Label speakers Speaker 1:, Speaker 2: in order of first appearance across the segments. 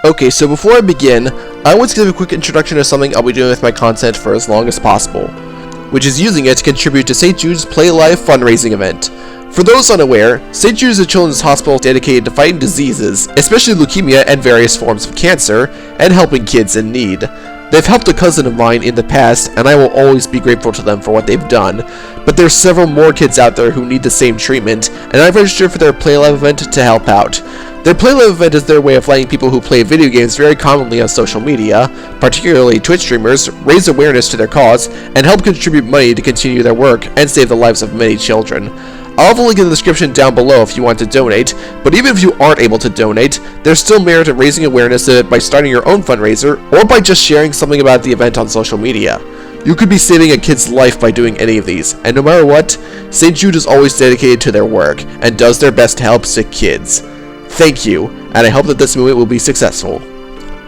Speaker 1: Okay, so before I begin, I want to give a quick introduction to something I'll be doing with my content for as long as possible, which is using it to contribute to St. Jude's Play Live fundraising event. For those unaware, St. Jude is a children's hospital dedicated to fighting diseases, especially leukemia and various forms of cancer, and helping kids in need. They've helped a cousin of mine in the past, and I will always be grateful to them for what they've done, but there's several more kids out there who need the same treatment, and I've registered for their Play Live event to help out. Their Play Live event is their way of letting people who play video games very commonly on social media, particularly Twitch streamers, raise awareness to their cause, and help contribute money to continue their work and save the lives of many children. I'll have a link in the description down below if you want to donate, but even if you aren't able to donate, there's still merit in raising awareness of it by starting your own fundraiser, or by just sharing something about the event on social media. You could be saving a kid's life by doing any of these, and no matter what, St. Jude is always dedicated to their work, and does their best to help sick kids. Thank you, and I hope that this movement will be successful.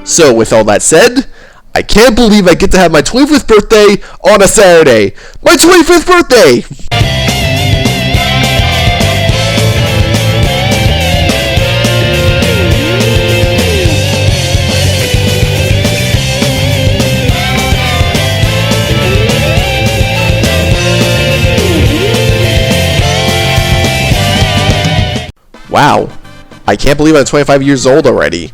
Speaker 1: So, with all that said, I can't believe I get to have my 25th birthday on a Saturday! My 25th birthday! Wow, I can't believe I'm 25 years old already.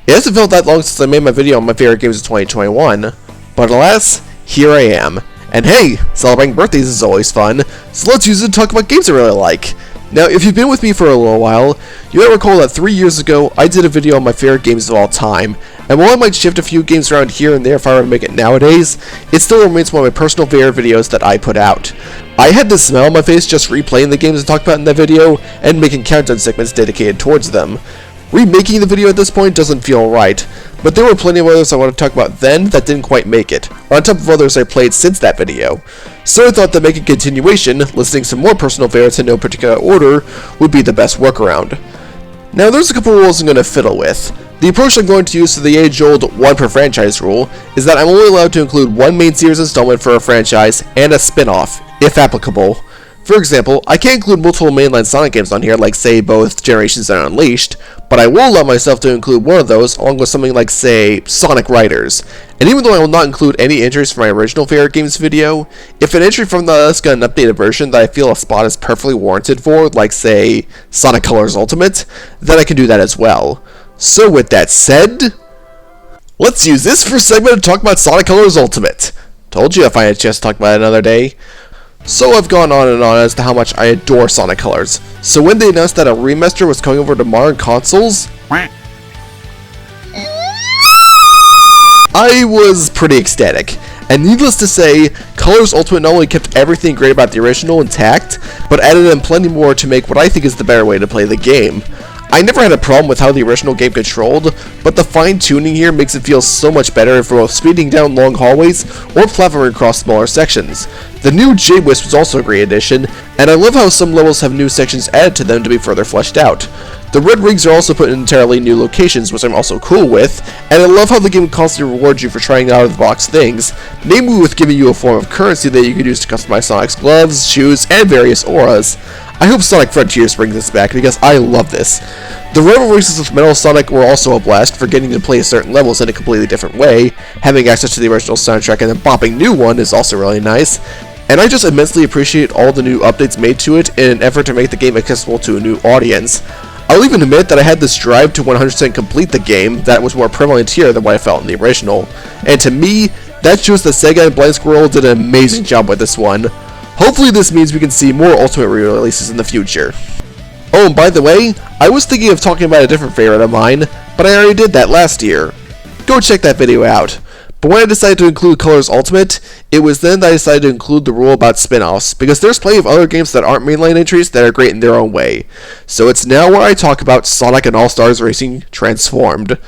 Speaker 1: It hasn't felt that long since I made my video on my favorite games of 2021, but alas, here I am. And hey, celebrating birthdays is always fun, so let's use it to talk about games I really like. Now, if you've been with me for a little while, you might recall that 3 years ago, I did a video on my favorite games of all time, and while I might shift a few games around here and there if I were to make it nowadays, it still remains one of my personal favorite videos that I put out. I had this smile on my face just replaying the games I talked about in that video, and making countdown segments dedicated towards them. Remaking the video at this point doesn't feel right, but there were plenty of others I wanted to talk about then that didn't quite make it, on top of others I played since that video. So I thought that making a continuation, listing some more personal favorites in no particular order, would be the best workaround. Now there's a couple rules I'm going to fiddle with. The approach I'm going to use to the age-old one per franchise rule is that I'm only allowed to include one main series installment for a franchise and a spin-off, if applicable. For example, I can't include multiple mainline Sonic games on here like, say, both Generations and Unleashed, but I will allow myself to include one of those along with something like, say, Sonic Riders. And even though I will not include any entries from my original favorite games video, if an entry from that's got an updated version that I feel a spot is perfectly warranted for, like, say, Sonic Colors Ultimate, then I can do that as well. So with that said, let's use this first segment to talk about Sonic Colors Ultimate. Told you if I had a chance to talk about it another day. So I've gone on and on as to how much I adore Sonic Colors. So when they announced that a remaster was coming over to modern consoles, I was pretty ecstatic. And needless to say, Colors Ultimate not only kept everything great about the original intact, but added in plenty more to make what I think is the better way to play the game. I never had a problem with how the original game controlled, but the fine-tuning here makes it feel so much better for both speeding down long hallways or platforming across smaller sections. The new J-Wisp was also a great addition, and I love how some levels have new sections added to them to be further fleshed out. The red rings are also put in entirely new locations, which I'm also cool with, and I love how the game constantly rewards you for trying out-of-the-box things, namely with giving you a form of currency that you can use to customize Sonic's gloves, shoes, and various auras. I hope Sonic Frontiers brings this back because I love this. The rival races with Metal Sonic were also a blast for getting to play certain levels in a completely different way. Having access to the original soundtrack and then bopping new one is also really nice. And I just immensely appreciate all the new updates made to it in an effort to make the game accessible to a new audience. I'll even admit that I had this drive to 100% complete the game that was more prevalent here than what I felt in the original. And to me, that shows that Sega and Blind Squirrel did an amazing job with this one. Hopefully this means we can see more Ultimate re-releases in the future. Oh, and by the way, I was thinking of talking about a different favorite of mine, but I already did that last year. Go check that video out. But when I decided to include Colors Ultimate, it was then that I decided to include the rule about spin-offs, because there's plenty of other games that aren't mainline entries that are great in their own way. So it's now where I talk about Sonic and All-Stars Racing Transformed.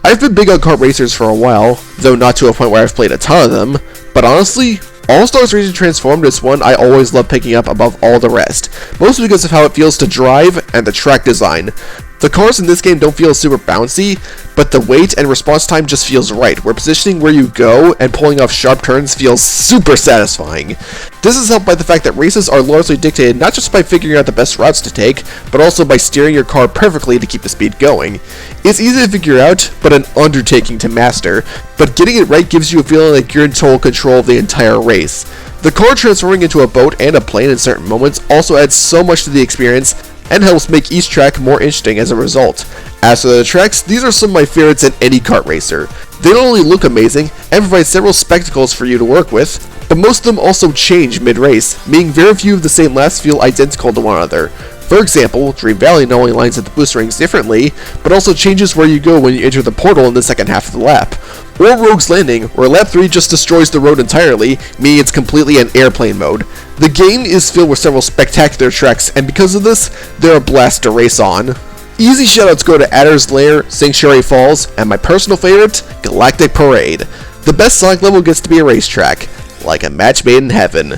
Speaker 1: I've been big on kart racers for a while, though not to a point where I've played a ton of them, but honestly, All-Stars Racing Transformed is one I always love picking up above all the rest, mostly because of how it feels to drive and the track design. The cars in this game don't feel super bouncy, but the weight and response time just feels right, where positioning where you go and pulling off sharp turns feels super satisfying. This is helped by the fact that races are largely dictated not just by figuring out the best routes to take, but also by steering your car perfectly to keep the speed going. It's easy to figure out, but an undertaking to master, but getting it right gives you a feeling like you're in total control of the entire race. The car transforming into a boat and a plane in certain moments also adds so much to the experience and helps make each track more interesting as a result. As for the tracks, these are some of my favorites in any kart racer. They not only look amazing and provide several spectacles for you to work with, but most of them also change mid-race, meaning very few of the same laps feel identical to one another. For example, Dream Valley not only lines up the boost rings differently, but also changes where you go when you enter the portal in the second half of the lap. Or Rogue's Landing, where lap 3 just destroys the road entirely, meaning it's completely an airplane mode. The game is filled with several spectacular tracks, and because of this, they're a blast to race on. Easy shoutouts go to Adder's Lair, Sanctuary Falls, and my personal favorite, Galactic Parade. The best Sonic level gets to be a racetrack, like a match made in heaven.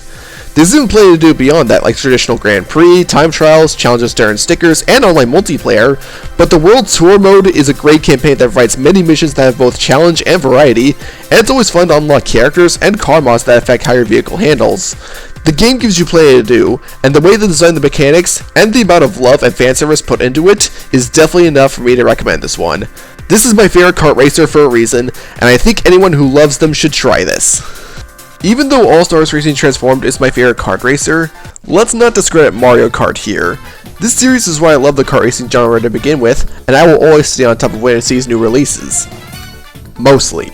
Speaker 1: There's even plenty to do beyond that, like traditional Grand Prix, time trials, challenges to earn stickers, and online multiplayer, but the World Tour mode is a great campaign that provides many missions that have both challenge and variety, and it's always fun to unlock characters and car mods that affect how your vehicle handles. The game gives you plenty to do, and the way they design the mechanics, and the amount of love and fan service put into it, is definitely enough for me to recommend this one. This is my favorite kart racer for a reason, and I think anyone who loves them should try this. Even though All-Stars Racing Transformed is my favorite kart racer, let's not discredit Mario Kart here. This series is why I love the kart racing genre to begin with, and I will always stay on top of when it sees new releases. Mostly.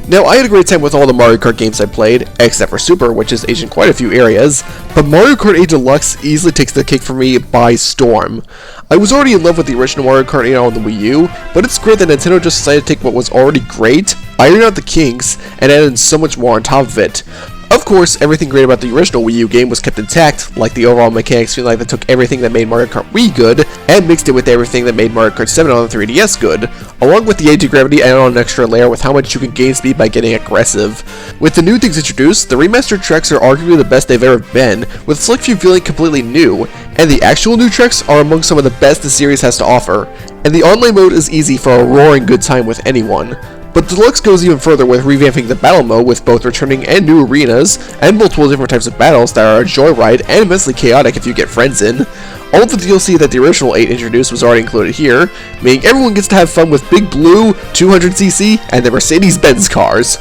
Speaker 1: Now, I had a great time with all the Mario Kart games I played, except for Super, which is aged in quite a few areas, but Mario Kart 8 Deluxe easily takes the cake for me by storm. I was already in love with the original Mario Kart 8 on the Wii U, but it's great that Nintendo just decided to take what was already great, iron out the kinks, and add in so much more on top of it. Of course, everything great about the original Wii U game was kept intact, like the overall mechanics feeling like they took everything that made Mario Kart Wii good, and mixed it with everything that made Mario Kart 7 on the 3DS good, along with the anti-gravity added on an extra layer with how much you can gain speed by getting aggressive. With the new things introduced, the remastered tracks are arguably the best they've ever been, with select few feeling completely new, and the actual new tracks are among some of the best the series has to offer, and the online mode is easy for a roaring good time with anyone. But Deluxe goes even further with revamping the battle mode with both returning and new arenas, and multiple different types of battles that are a joyride and immensely chaotic if you get friends in. All of the DLC that the original 8 introduced was already included here, meaning everyone gets to have fun with Big Blue, 200cc, and the Mercedes-Benz cars.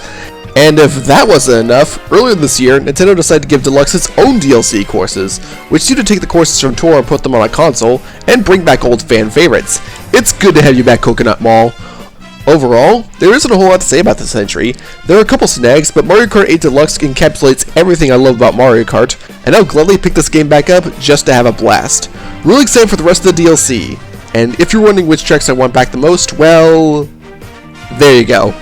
Speaker 1: And if that wasn't enough, earlier this year, Nintendo decided to give Deluxe its own DLC courses, which seem to take the courses from Tour and put them on a console, and bring back old fan favorites. It's good to have you back, Coconut Mall. Overall, there isn't a whole lot to say about this entry. There are a couple snags, but Mario Kart 8 Deluxe encapsulates everything I love about Mario Kart, and I'll gladly pick this game back up just to have a blast. Really excited for the rest of the DLC, and if you're wondering which tracks I want back the most, well, there you go.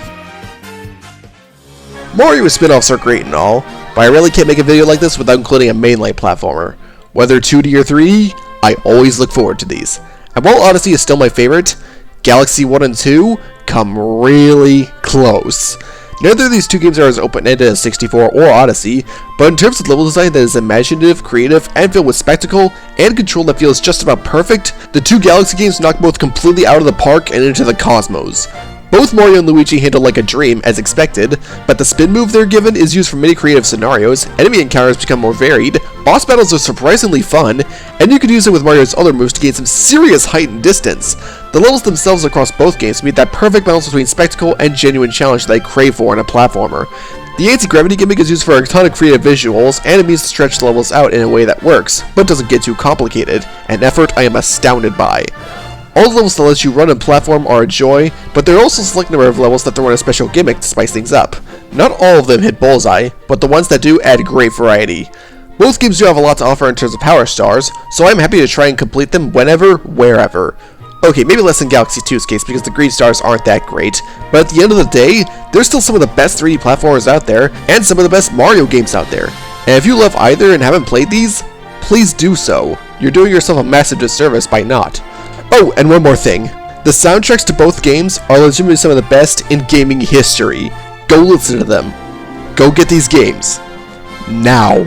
Speaker 1: Mario spin-offs are great and all, but I really can't make a video like this without including a mainline platformer. Whether 2D or 3D, I always look forward to these. And while Odyssey is still my favorite, Galaxy 1 and 2 come really close. Neither of these two games are as open-ended as 64 or Odyssey, but in terms of level design that is imaginative, creative, and filled with spectacle, and control that feels just about perfect, the two Galaxy games knock both completely out of the park and into the cosmos. Both Mario and Luigi handle like a dream, as expected, but the spin move they're given is used for many creative scenarios, enemy encounters become more varied, boss battles are surprisingly fun, and you can use it with Mario's other moves to gain some serious height and distance. The levels themselves across both games meet that perfect balance between spectacle and genuine challenge that I crave for in a platformer. The anti-gravity gimmick is used for a ton of creative visuals, and it means to stretch the levels out in a way that works, but doesn't get too complicated, an effort I am astounded by. All the levels that let you run and platform are a joy, but there are also a select number of levels that throw in a special gimmick to spice things up. Not all of them hit bullseye, but the ones that do add great variety. Both games do have a lot to offer in terms of power stars, so I'm happy to try and complete them whenever, wherever. Okay, maybe less in Galaxy 2's case because the green stars aren't that great, but at the end of the day, they're still some of the best 3D platformers out there, and some of the best Mario games out there. And if you love either and haven't played these, please do so. You're doing yourself a massive disservice by not. Oh, and one more thing. The soundtracks to both games are legitimately some of the best in gaming history. Go listen to them. Go get these games. Now.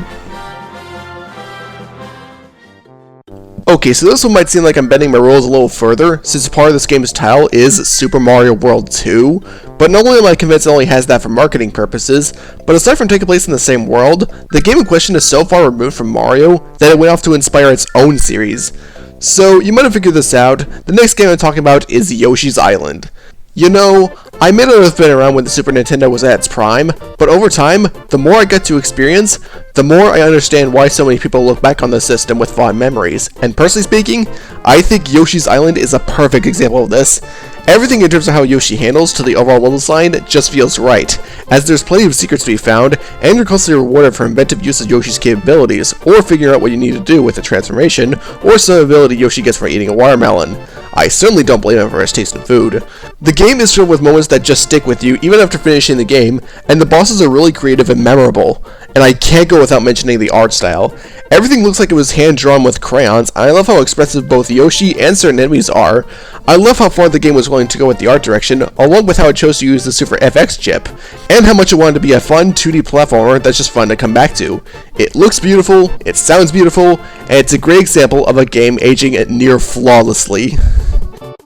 Speaker 1: Okay, so this one might seem like I'm bending my rules a little further, since part of this game's title is Super Mario World 2, but not only am I convinced it only has that for marketing purposes, but aside from taking place in the same world, the game in question is so far removed from Mario that it went off to inspire its own series. So, you might have figured this out, the next game I'm talking about is Yoshi's Island. You know, I may not have been around when the Super Nintendo was at its prime, but over time, the more I get to experience, the more I understand why so many people look back on the system with fond memories, and personally speaking, I think Yoshi's Island is a perfect example of this. Everything in terms of how Yoshi handles to the overall level design just feels right, as there's plenty of secrets to be found, and you're constantly rewarded for inventive use of Yoshi's capabilities, or figuring out what you need to do with the transformation, or some ability Yoshi gets from eating a watermelon. I certainly don't blame him for his taste in food. The game is filled with moments that just stick with you even after finishing the game, and the bosses are really creative and memorable. And I can't go without mentioning the art style. Everything looks like it was hand-drawn with crayons, and I love how expressive both Yoshi and certain enemies are. I love how far the game was willing to go with the art direction, along with how it chose to use the Super FX chip, and how much it wanted to be a fun 2D platformer that's just fun to come back to. It looks beautiful, it sounds beautiful, and it's a great example of a game aging near flawlessly.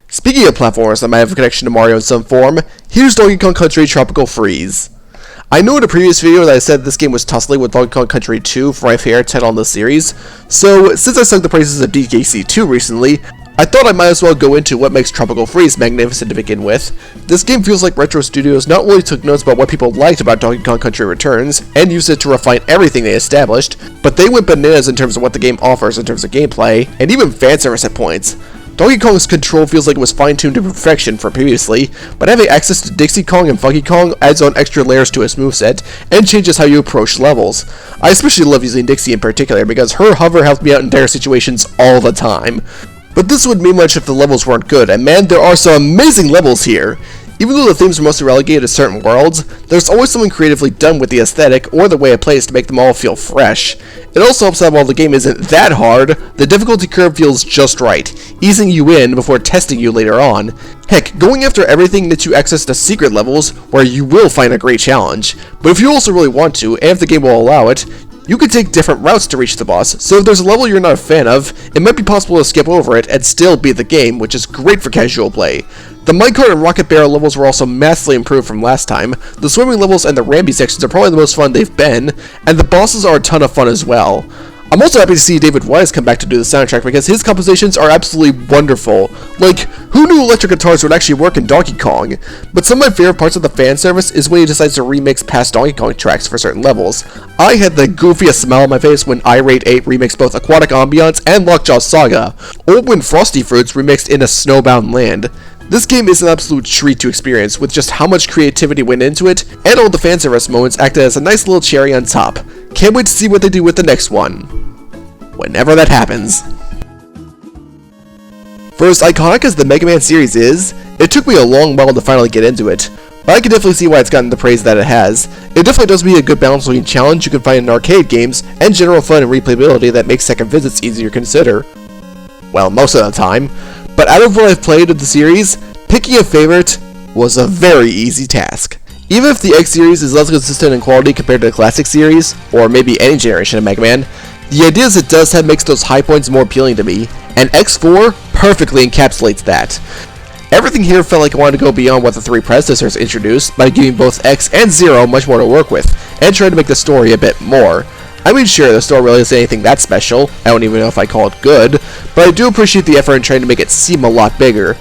Speaker 1: Speaking of platformers that might have a connection to Mario in some form, here's Donkey Kong Country Tropical Freeze. I know in a previous video that I said this game was tussling with Donkey Kong Country 2 for my favorite title in the series, so since I sung the praises of DKC2 recently, I thought I might as well go into what makes Tropical Freeze magnificent to begin with. This game feels like Retro Studios not only took notes about what people liked about Donkey Kong Country Returns, and used it to refine everything they established, but they went bananas in terms of what the game offers in terms of gameplay, and even fanservice at points. Donkey Kong's control feels like it was fine-tuned to perfection from previously, but having access to Dixie Kong and Funky Kong adds on extra layers to its moveset, and changes how you approach levels. I especially love using Dixie in particular, because her hover helped me out in dire situations all the time. But this wouldn't mean much if the levels weren't good, and man, there are some amazing levels here! Even though the themes are mostly relegated to certain worlds, there's always something creatively done with the aesthetic or the way it plays to make them all feel fresh. It also helps that while the game isn't that hard, the difficulty curve feels just right, easing you in before testing you later on. Heck, going after everything lets you access to secret levels where you will find a great challenge, but if you also really want to, and if the game will allow it, you can take different routes to reach the boss, so if there's a level you're not a fan of, it might be possible to skip over it and still beat the game, which is great for casual play. The minecart and rocket barrel levels were also massively improved from last time, the swimming levels and the Rambi sections are probably the most fun they've been, and the bosses are a ton of fun as well. I'm also happy to see David Wise come back to do the soundtrack because his compositions are absolutely wonderful. Like, who knew electric guitars would actually work in Donkey Kong? But some of my favorite parts of the fan service is when he decides to remix past Donkey Kong tracks for certain levels. I had the goofiest smile on my face when Irate 8 remixed both Aquatic Ambiance and Lockjaw Saga, or when Frosty Fruits remixed In a Snowbound Land. This game is an absolute treat to experience, with just how much creativity went into it, and all the fanservice moments acted as a nice little cherry on top. Can't wait to see what they do with the next one. Whenever that happens. For as iconic as the Mega Man series is, it took me a long while to finally get into it, but I can definitely see why it's gotten the praise that it has. It definitely does be a good balance between challenge you can find in arcade games, and general fun and replayability that makes second visits easier to consider. Well, most of the time. But out of what I've played of the series, picking a favorite was a very easy task. Even if the X series is less consistent in quality compared to the classic series, or maybe any generation of Mega Man, the ideas it does have makes those high points more appealing to me, and X4 perfectly encapsulates that. Everything here felt like it wanted to go beyond what the three predecessors introduced by giving both X and Zero much more to work with, and trying to make the story a bit more. I mean, sure, the story really isn't anything that special, I don't even know if I call it good, but I do appreciate the effort in trying to make it seem a lot bigger.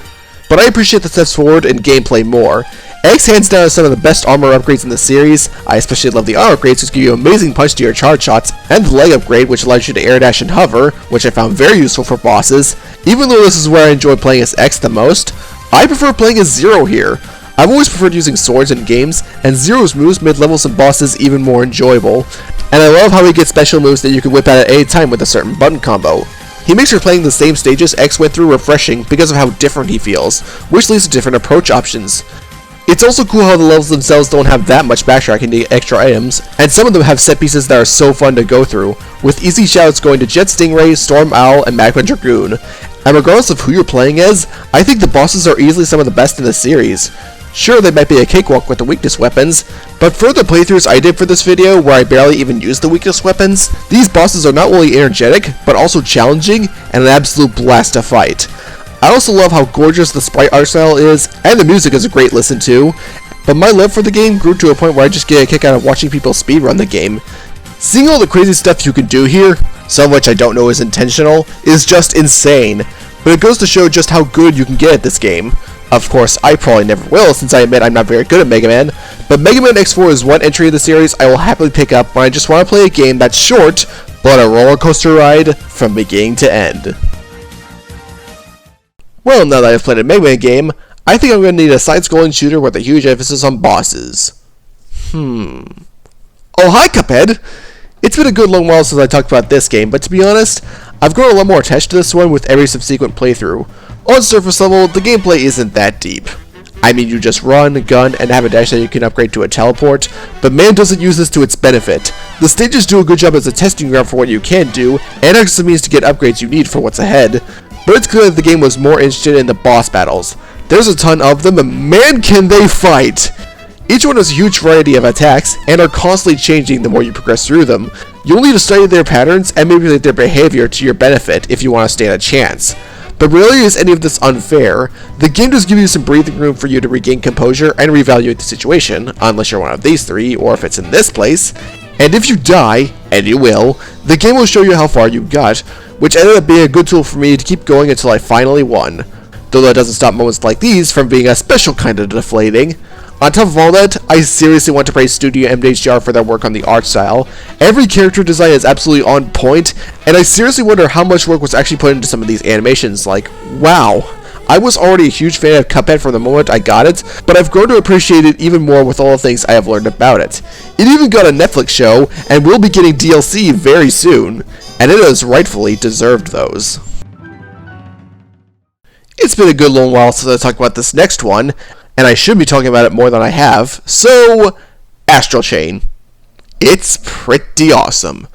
Speaker 1: But I appreciate the steps forward in gameplay more. X hands down is some of the best armor upgrades in the series. I especially love the armor upgrades which give you amazing punch to your charge shots, and the leg upgrade which allows you to air dash and hover, which I found very useful for bosses. Even though this is where I enjoy playing as X the most, I prefer playing as Zero here. I've always preferred using swords in games, and Zero's moves made levels and bosses even more enjoyable. And I love how he gets special moves that you can whip out at any time with a certain button combo. He makes replaying the same stages X went through refreshing because of how different he feels, which leads to different approach options. It's also cool how the levels themselves don't have that much backtracking to get extra items, and some of them have set pieces that are so fun to go through, with easy shouts going to Jet Stingray, Storm Owl, and Magma Dragoon. And regardless of who you're playing as, I think the bosses are easily some of the best in the series. Sure, they might be a cakewalk with the weakness weapons, but for the playthroughs I did for this video where I barely even used the weakness weapons, these bosses are not only energetic, but also challenging and an absolute blast to fight. I also love how gorgeous the sprite art style is, and the music is a great listen to, but my love for the game grew to a point where I just get a kick out of watching people speedrun the game. Seeing all the crazy stuff you can do here, some of which I don't know is intentional, is just insane, but it goes to show just how good you can get at this game. Of course, I probably never will, since I admit I'm not very good at Mega Man, but Mega Man X4 is one entry of the series I will happily pick up when I just want to play a game that's short, but a roller coaster ride from beginning to end. Well, now that I've played a Mega Man game, I think I'm going to need a side-scrolling shooter with a huge emphasis on bosses. Oh, hi Cuphead! It's been a good long while since I talked about this game, but to be honest, I've grown a lot more attached to this one with every subsequent playthrough. On surface level, the gameplay isn't that deep. I mean, you just run, gun, and have a dash that you can upgrade to a teleport, but man doesn't use this to its benefit. The stages do a good job as a testing ground for what you can do, and acts as a means to get upgrades you need for what's ahead. But it's clear that the game was more interested in the boss battles. There's a ton of them, and man can they fight! Each one has a huge variety of attacks, and are constantly changing the more you progress through them. You'll need to study their patterns and manipulate their behavior to your benefit if you want to stand a chance. But rarely is any of this unfair. The game does give you some breathing room for you to regain composure and reevaluate the situation, unless you're one of these three, or if it's in this place. And if you die, and you will, the game will show you how far you got, which ended up being a good tool for me to keep going until I finally won. Though that doesn't stop moments like these from being a special kind of deflating. On top of all that, I seriously want to praise Studio MHR for their work on the art style. Every character design is absolutely on point, and I seriously wonder how much work was actually put into some of these animations. Like, wow. I was already a huge fan of Cuphead from the moment I got it, but I've grown to appreciate it even more with all the things I have learned about it. It even got a Netflix show, and will be getting DLC very soon, and it has rightfully deserved those. It's been a good long while since I talked about this next one, and I should be talking about it more than I have, so Astral Chain. It's pretty awesome.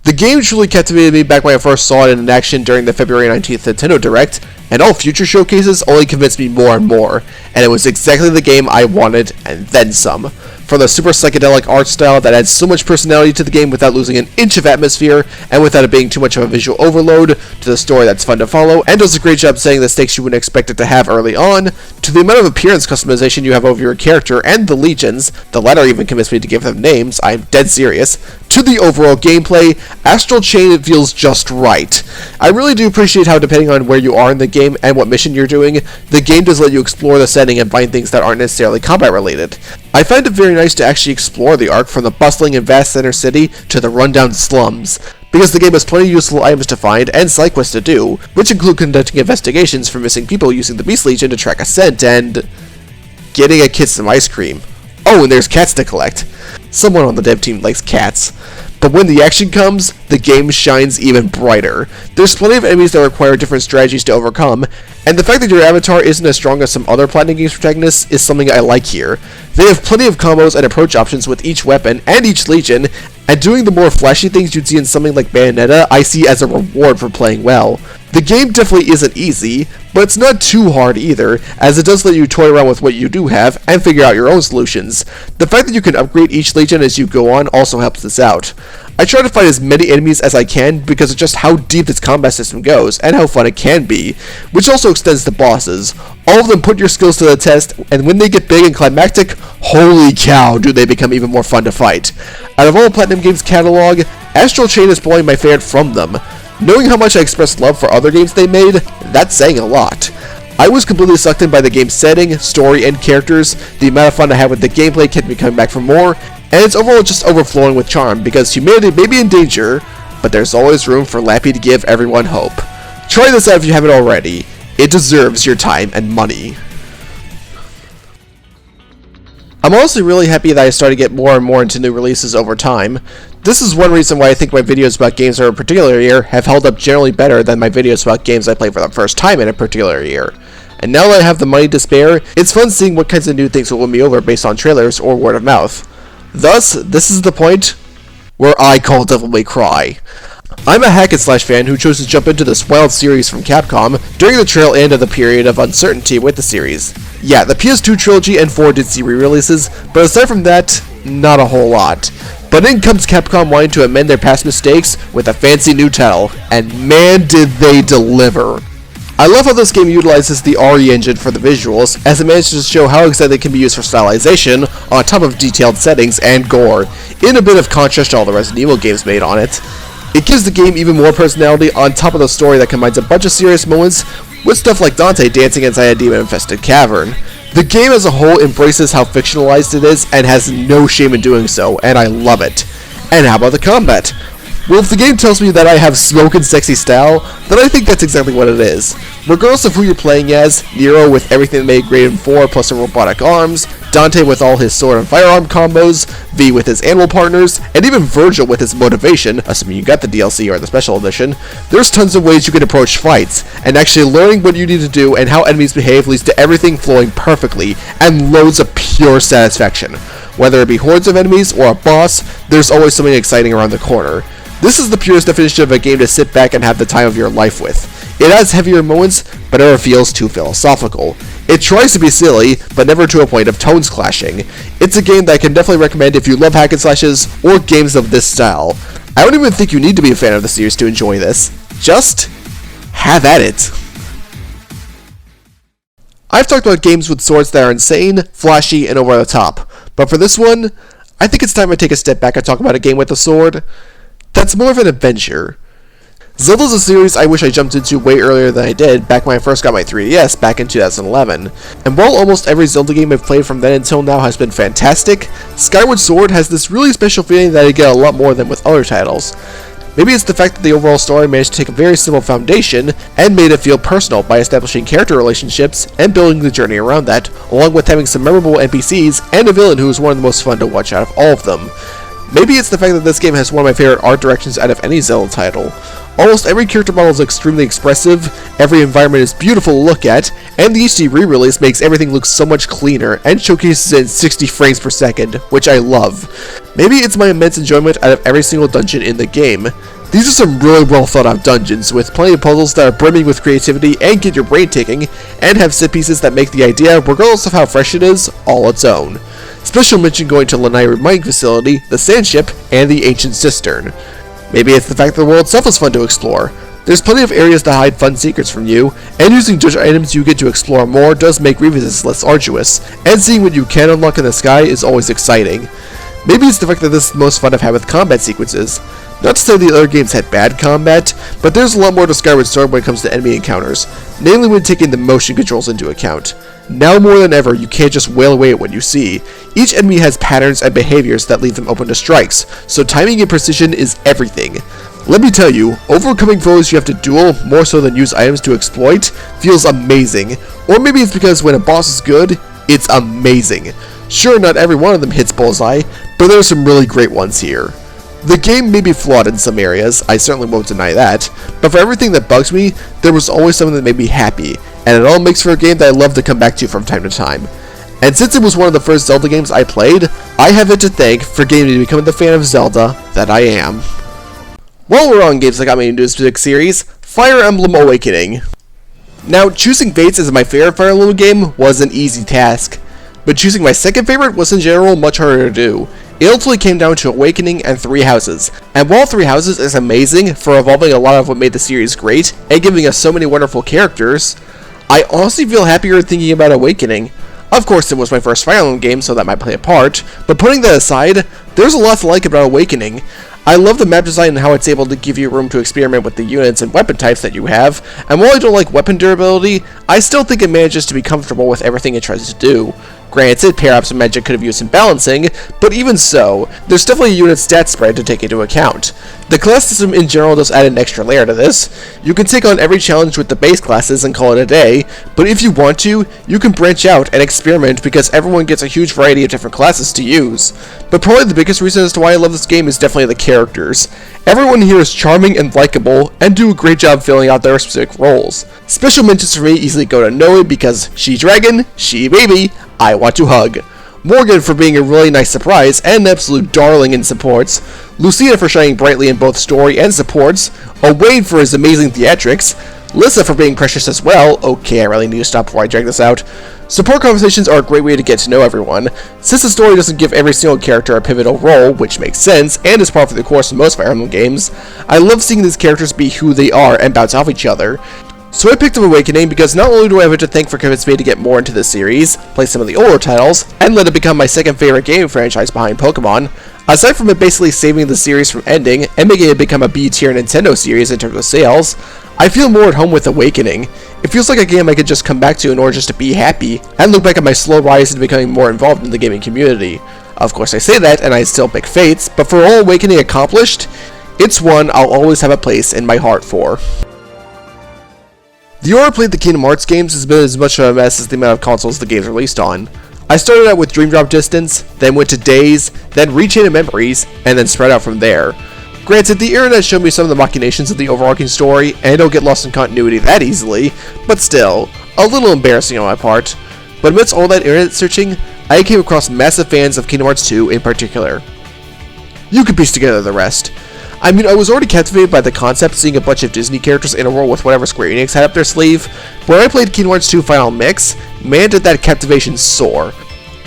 Speaker 1: The game truly captivated me back when I first saw it in action during the February 19th Nintendo Direct, and all future showcases only convinced me more and more, and it was exactly the game I wanted, and then some. From the super psychedelic art style that adds so much personality to the game without losing an inch of atmosphere, and without it being too much of a visual overload, to the story that's fun to follow, and does a great job setting the stakes you wouldn't expect it to have early on, to the amount of appearance customization you have over your character and the legions, the latter even convinced me to give them names, I'm dead serious, to the overall gameplay, Astral Chain feels just right. I really do appreciate how, depending on where you are in the game and what mission you're doing, the game does let you explore the setting and find things that aren't necessarily combat related. I find it very nice to actually explore the arc from the bustling and vast center city to the rundown slums, because the game has plenty of useful items to find and side quests to do, which include conducting investigations for missing people using the Beast Legion to track a scent and getting a kid some ice cream. Oh, and there's cats to collect. Someone on the dev team likes cats. But when the action comes, the game shines even brighter. There's plenty of enemies that require different strategies to overcome, and the fact that your avatar isn't as strong as some other Platinum Games protagonists is something I like here. They have plenty of combos and approach options with each weapon and each legion, and doing the more flashy things you'd see in something like Bayonetta I see as a reward for playing well. The game definitely isn't easy, but it's not too hard either, as it does let you toy around with what you do have and figure out your own solutions. The fact that you can upgrade each legion as you go on also helps this out. I try to fight as many enemies as I can because of just how deep this combat system goes and how fun it can be, which also extends to bosses. All of them put your skills to the test, and when they get big and climactic, holy cow do they become even more fun to fight. Out of all Platinum Games' catalog, Astral Chain is probably my favorite from them. Knowing how much I expressed love for other games they made, that's saying a lot. I was completely sucked in by the game's setting, story, and characters. The amount of fun I had with the gameplay kept me coming back for more, and it's overall just overflowing with charm because humanity may be in danger, but there's always room for Lappy to give everyone hope. Try this out if you haven't already. It deserves your time and money. I'm honestly really happy that I started to get more and more into new releases over time. This is one reason why I think my videos about games of a particular year have held up generally better than my videos about games I played for the first time in a particular year. And now that I have the money to spare, it's fun seeing what kinds of new things will win me over based on trailers or word of mouth. Thus, this is the point where I call Devil May Cry. I'm a hack-and-slash fan who chose to jump into this wild series from Capcom during the tail end of the period of uncertainty with the series. Yeah, the PS2 trilogy and 4 did see re-releases, but aside from that, not a whole lot. But in comes Capcom wanting to amend their past mistakes with a fancy new title, and man did they deliver. I love how this game utilizes the RE engine for the visuals, as it manages to show how exactly it can be used for stylization, on top of detailed settings and gore, in a bit of contrast to all the Resident Evil games made on it. It gives the game even more personality on top of the story that combines a bunch of serious moments with stuff like Dante dancing inside a demon-infested cavern. The game as a whole embraces how fictionalized it is and has no shame in doing so, and I love it. And how about the combat? Well, if the game tells me that I have smoke and sexy style, then I think that's exactly what it is. Regardless of who you're playing as, Nero with everything made great in 4 plus the robotic arms, Dante with all his sword and firearm combos, V with his animal partners, and even Virgil with his motivation, assuming you got the DLC or the special edition, there's tons of ways you can approach fights, and actually learning what you need to do and how enemies behave leads to everything flowing perfectly, and loads of pure satisfaction. Whether it be hordes of enemies or a boss, there's always something exciting around the corner. This is the purest definition of a game to sit back and have the time of your life with. It has heavier moments, but never feels too philosophical. It tries to be silly, but never to a point of tones clashing. It's a game that I can definitely recommend if you love hack and slashes or games of this style. I don't even think you need to be a fan of the series to enjoy this. Just have at it. I've talked about games with swords that are insane, flashy, and over the top, but for this one, I think it's time I take a step back and talk about a game with a sword that's more of an adventure. Zelda's a series I wish I jumped into way earlier than I did back when I first got my 3DS back in 2011, and while almost every Zelda game I've played from then until now has been fantastic, Skyward Sword has this really special feeling that I get a lot more than with other titles. Maybe it's the fact that the overall story managed to take a very simple foundation and made it feel personal by establishing character relationships and building the journey around that, along with having some memorable NPCs and a villain who is one of the most fun to watch out of all of them. Maybe it's the fact that this game has one of my favorite art directions out of any Zelda title. Almost every character model is extremely expressive, every environment is beautiful to look at, and the HD re-release makes everything look so much cleaner and showcases it in 60 frames per second, which I love. Maybe it's my immense enjoyment out of every single dungeon in the game. These are some really well thought out dungeons, with plenty of puzzles that are brimming with creativity and get your brain ticking, and have set pieces that make the idea, regardless of how fresh it is, all its own. Special mention going to Lanayru Mining Facility, the Sand Ship, and the Ancient Cistern. Maybe it's the fact that the world itself is fun to explore. There's plenty of areas that hide fun secrets from you, and using treasure items you get to explore more does make revisits less arduous, and seeing what you can unlock in the sky is always exciting. Maybe it's the fact that this is the most fun I've had with combat sequences. Not to say the other games had bad combat, but there's a lot more to Skyward Sword when it comes to enemy encounters, namely when taking the motion controls into account. Now more than ever, you can't just wail away at what you see. Each enemy has patterns and behaviors that leave them open to strikes, so timing and precision is everything. Let me tell you, overcoming foes you have to duel more so than use items to exploit feels amazing. Or maybe it's because when a boss is good, it's amazing. Sure, not every one of them hits bullseye, but there are some really great ones here. The game may be flawed in some areas, I certainly won't deny that, but for everything that bugs me, there was always something that made me happy, and it all makes for a game that I love to come back to from time to time. And since it was one of the first Zelda games I played, I have it to thank for getting me to become the fan of Zelda that I am. While we're on games that got me into this specific series, Fire Emblem Awakening. Now, choosing Fates as my favorite Fire Emblem game was an easy task, but choosing my second favorite was in general much harder to do. It ultimately came down to Awakening and Three Houses, and while Three Houses is amazing for evolving a lot of what made the series great, and giving us so many wonderful characters, I honestly feel happier thinking about Awakening. Of course it was my first Fire Emblem game, so that might play a part, but putting that aside, there's a lot to like about Awakening. I love the map design and how it's able to give you room to experiment with the units and weapon types that you have, and while I don't like weapon durability, I still think it manages to be comfortable with everything it tries to do. Granted, pair-ups and magic could have used some balancing, but even so, there's definitely a unit stat spread to take into account. The class system in general does add an extra layer to this. You can take on every challenge with the base classes and call it a day, but if you want to, you can branch out and experiment because everyone gets a huge variety of different classes to use. But probably the biggest reason as to why I love this game is definitely the characters. Everyone here is charming and likable, and do a great job filling out their specific roles. Special mentions for me easily go to Noe because she dragon, she baby, I want to hug. Morgan for being a really nice surprise and an absolute darling in supports, Lucina for shining brightly in both story and supports, Owain for his amazing theatrics, Lissa for being precious as well. Okay, I really need to stop before I drag this out. Support conversations are a great way to get to know everyone. Since the story doesn't give every single character a pivotal role, which makes sense, and is par for the course in most Fire Emblem games, I love seeing these characters be who they are and bounce off each other. So I picked up Awakening because not only do I have it to thank for convincing me to get more into this series, play some of the older titles, and let it become my second favorite gaming franchise behind Pokemon, aside from it basically saving the series from ending and making it become a B-tier Nintendo series in terms of sales, I feel more at home with Awakening. It feels like a game I could just come back to in order just to be happy, and look back at my slow rise into becoming more involved in the gaming community. Of course I say that, and I still pick Fates, but for all Awakening accomplished, it's one I'll always have a place in my heart for. The order I played the Kingdom Hearts games has been as much of a mess as the amount of consoles the games released on. I started out with Dream Drop Distance, then went to Days, then Rechain of Memories, and then spread out from there. Granted, the internet showed me some of the machinations of the overarching story, and I don't get lost in continuity that easily, but still, a little embarrassing on my part. But amidst all that internet searching, I came across massive fans of Kingdom Hearts 2 in particular. You can piece together the rest. I mean, I was already captivated by the concept, seeing a bunch of Disney characters in a world with whatever Square Enix had up their sleeve, but when I played Kingdom Hearts 2 Final Mix, man did that captivation soar.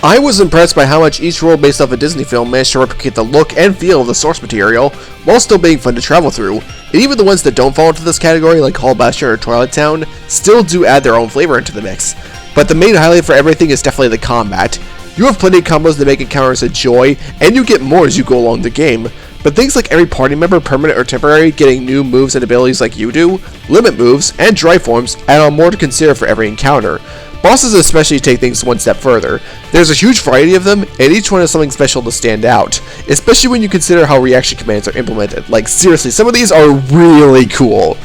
Speaker 1: I was impressed by how much each world based off a Disney film managed to replicate the look and feel of the source material, while still being fun to travel through, and even the ones that don't fall into this category, like Hall Bastion or Twilight Town, still do add their own flavor into the mix. But the main highlight for everything is definitely the combat. You have plenty of combos that make encounters a joy, and you get more as you go along the game. But things like every party member, permanent or temporary, getting new moves and abilities like you do, limit moves, and dry forms add on more to consider for every encounter. Bosses especially take things one step further. There's a huge variety of them, and each one has something special to stand out, especially when you consider how reaction commands are implemented. Like, seriously, some of these are really cool.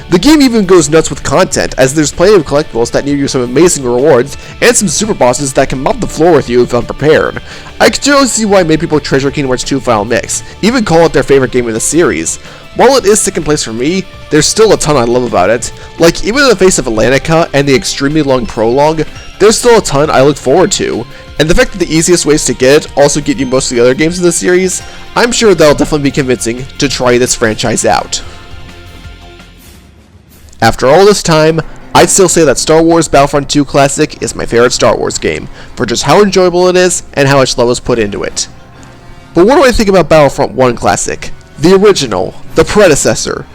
Speaker 1: The game even goes nuts with content, as there's plenty of collectibles that give you some amazing rewards, and some super bosses that can mop the floor with you if unprepared. I can generally see why many people treasure Kingdom Hearts 2 Final Mix, even call it their favorite game in the series. While it is second place for me, there's still a ton I love about it. Like, even in the face of Atlantica and the extremely long prologue, there's still a ton I look forward to. And the fact that the easiest ways to get it also get you most of the other games in the series, I'm sure that'll definitely be convincing to try this franchise out. After all this time, I'd still say that Star Wars Battlefront 2 Classic is my favorite Star Wars game, for just how enjoyable it is and how much love was put into it. But what do I think about Battlefront 1 Classic? The original, the predecessor.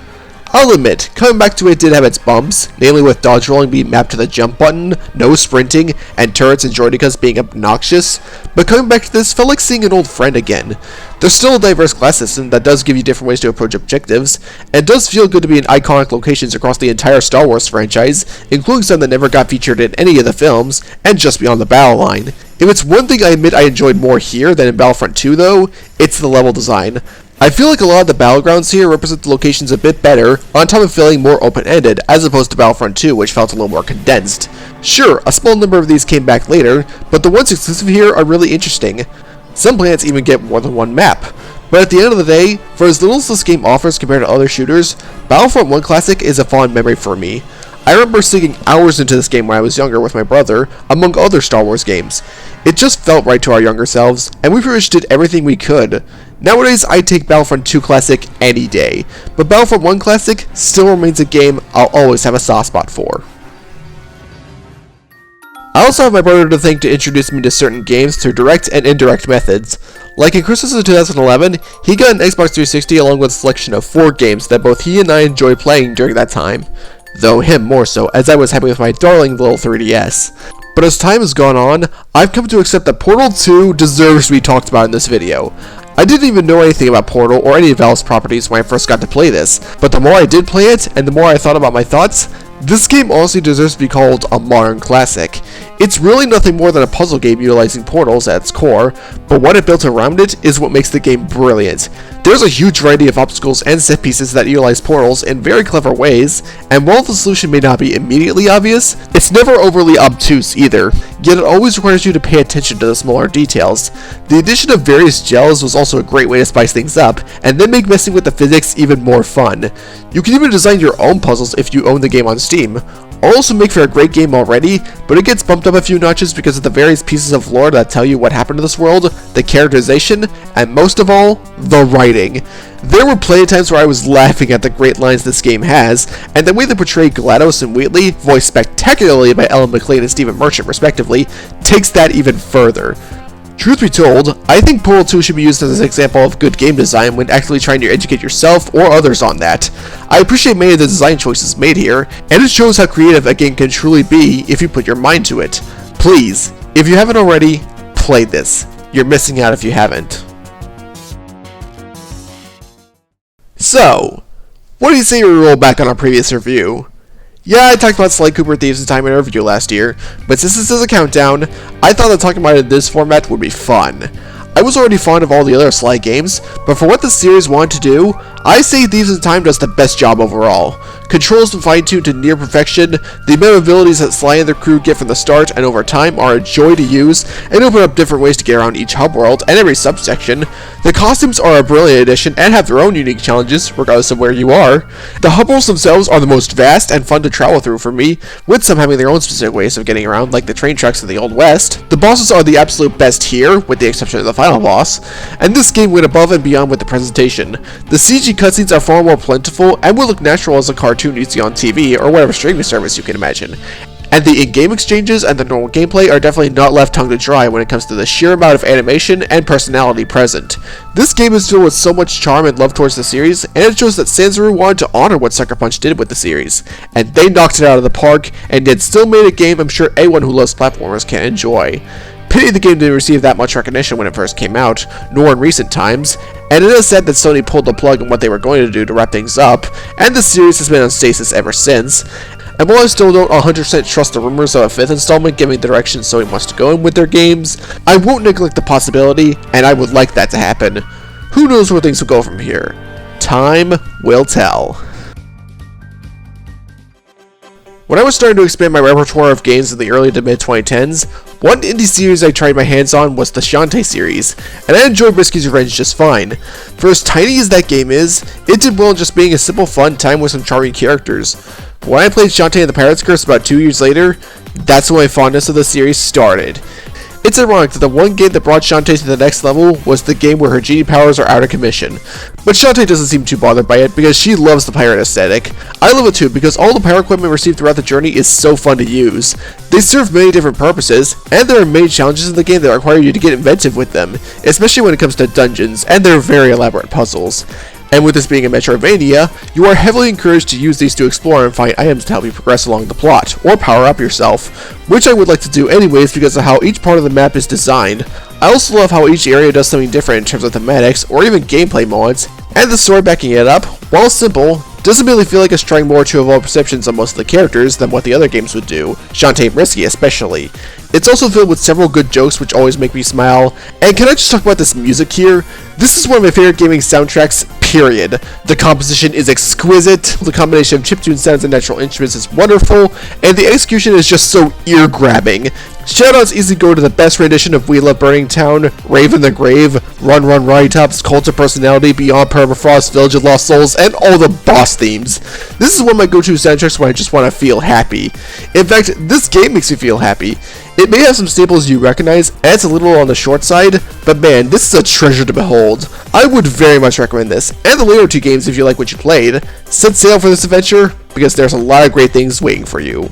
Speaker 1: I'll admit, coming back to it did have its bumps, namely with dodge rolling being mapped to the jump button, no sprinting, and turrets and droidicas being obnoxious, but coming back to this felt like seeing an old friend again. There's still a diverse class system that does give you different ways to approach objectives, and it does feel good to be in iconic locations across the entire Star Wars franchise, including some that never got featured in any of the films, and just beyond the battle line. If it's one thing I admit I enjoyed more here than in Battlefront 2 though, it's the level design. I feel like a lot of the battlegrounds here represent the locations a bit better, on top of feeling more open-ended, as opposed to Battlefront 2, which felt a little more condensed. Sure, a small number of these came back later, but the ones exclusive here are really interesting. Some planets even get more than one map. But at the end of the day, for as little as this game offers compared to other shooters, Battlefront 1 Classic is a fond memory for me. I remember sinking hours into this game when I was younger with my brother, among other Star Wars games. It just felt right to our younger selves, and we pretty much did everything we could. Nowadays, I'd take Battlefront 2 Classic any day, but Battlefront 1 Classic still remains a game I'll always have a soft spot for. I also have my brother to thank to introduce me to certain games through direct and indirect methods. Like in Christmas of 2011, he got an Xbox 360 along with a selection of 4 games that both he and I enjoyed playing during that time. Though him more so, as I was happy with my darling little 3DS. But as time has gone on, I've come to accept that Portal 2 deserves to be talked about in this video. I didn't even know anything about Portal or any of Valve's properties when I first got to play this, but the more I did play it, and the more I thought about my thoughts, this game honestly deserves to be called a modern classic. It's really nothing more than a puzzle game utilizing portals at its core, but what it built around it is what makes the game brilliant. There's a huge variety of obstacles and set pieces that utilize portals in very clever ways, and while the solution may not be immediately obvious, it's never overly obtuse either, yet it always requires you to pay attention to the smaller details. The addition of various gels was also a great way to spice things up, and then make messing with the physics even more fun. You can even design your own puzzles if you own the game on Steam. all also make for a great game already, but it gets bumped up a few notches because of the various pieces of lore that tell you what happened to this world, the characterization, and most of all, the writing. There were plenty of times where I was laughing at the great lines this game has, and the way they portray GLaDOS and Wheatley, voiced spectacularly by Ellen McLean and Stephen Merchant respectively, takes that even further. Truth be told, I think Portal 2 should be used as an example of good game design when actively trying to educate yourself or others on that. I appreciate many of the design choices made here, and it shows how creative a game can truly be if you put your mind to it. Please, if you haven't already, play this. You're missing out if you haven't. So, what do you say we roll back on our previous review? Yeah, I talked about Sly Cooper Thieves in Time in our review last year, but since this is a countdown, I thought that talking about it in this format would be fun. I was already fond of all the other Sly games, but for what the series wanted to do, I say Thieves in Time does the best job overall. Controls been fine-tuned to near perfection, the amount of abilities that Sly and their crew get from the start and over time are a joy to use, and open up different ways to get around each hub world and every subsection. The costumes are a brilliant addition and have their own unique challenges, regardless of where you are. The hub worlds themselves are the most vast and fun to travel through for me, with some having their own specific ways of getting around, like the train tracks of the Old West. The bosses are the absolute best here, with the exception of the final boss, and this game went above and beyond with the presentation. The CG cutscenes are far more plentiful and will look natural as a cartoon you see on TV or whatever streaming service you can imagine. And the in-game exchanges and the normal gameplay are definitely not left tongue to dry when it comes to the sheer amount of animation and personality present. This game is filled with so much charm and love towards the series, and it shows that Sanzaru wanted to honor what Sucker Punch did with the series, and they knocked it out of the park, and yet still made a game I'm sure anyone who loves platformers can enjoy. Pity the game didn't receive that much recognition when it first came out, nor in recent times, and it is said that Sony pulled the plug on what they were going to do to wrap things up, and the series has been on stasis ever since. And while I still don't 100% trust the rumors of a 5th installment giving the direction Sony wants to go in with their games, I won't neglect the possibility, and I would like that to happen. Who knows where things will go from here? Time will tell. When I was starting to expand my repertoire of games in the early to mid 2010s, one indie series I tried my hands on was the Shantae series, and I enjoyed Risky's Revenge just fine. For as tiny as that game is, it did well in just being a simple fun time with some charming characters. But when I played Shantae and the Pirate's Curse about 2 years later, that's when my fondness of the series started. It's ironic that the one game that brought Shantae to the next level was the game where her genie powers are out of commission. But Shantae doesn't seem too bothered by it because she loves the pirate aesthetic. I love it too because all the pirate equipment received throughout the journey is so fun to use. They serve many different purposes, and there are many challenges in the game that require you to get inventive with them, especially when it comes to dungeons and their very elaborate puzzles. And with this being a Metroidvania, you are heavily encouraged to use these to explore and find items to help you progress along the plot, or power up yourself, which I would like to do anyways because of how each part of the map is designed. I also love how each area does something different in terms of thematics or even gameplay mods, and the story backing it up, while simple, doesn't really feel like it's trying more to evolve perceptions on most of the characters than what the other games would do, Shantae and Risky especially. It's also filled with several good jokes which always make me smile, and can I just talk about this music here? This is one of my favorite gaming soundtracks, period. The composition is exquisite, the combination of chiptune sounds and natural instruments is wonderful, and the execution is just so ear-grabbing. Shoutouts easily go to the best rendition of We Love Burning Town, Raven the Grave, Run Run Ride Tops, Cult of Personality, Beyond Permafrost, Village of Lost Souls, and all the boss themes. This is one of my go-to soundtracks when I just want to feel happy. In fact, this game makes me feel happy. It may have some staples you recognize, and it's a little on the short side, but man, this is a treasure to behold. I would very much recommend this, and the later two games if you like what you played. Set sail for this adventure, because there's a lot of great things waiting for you.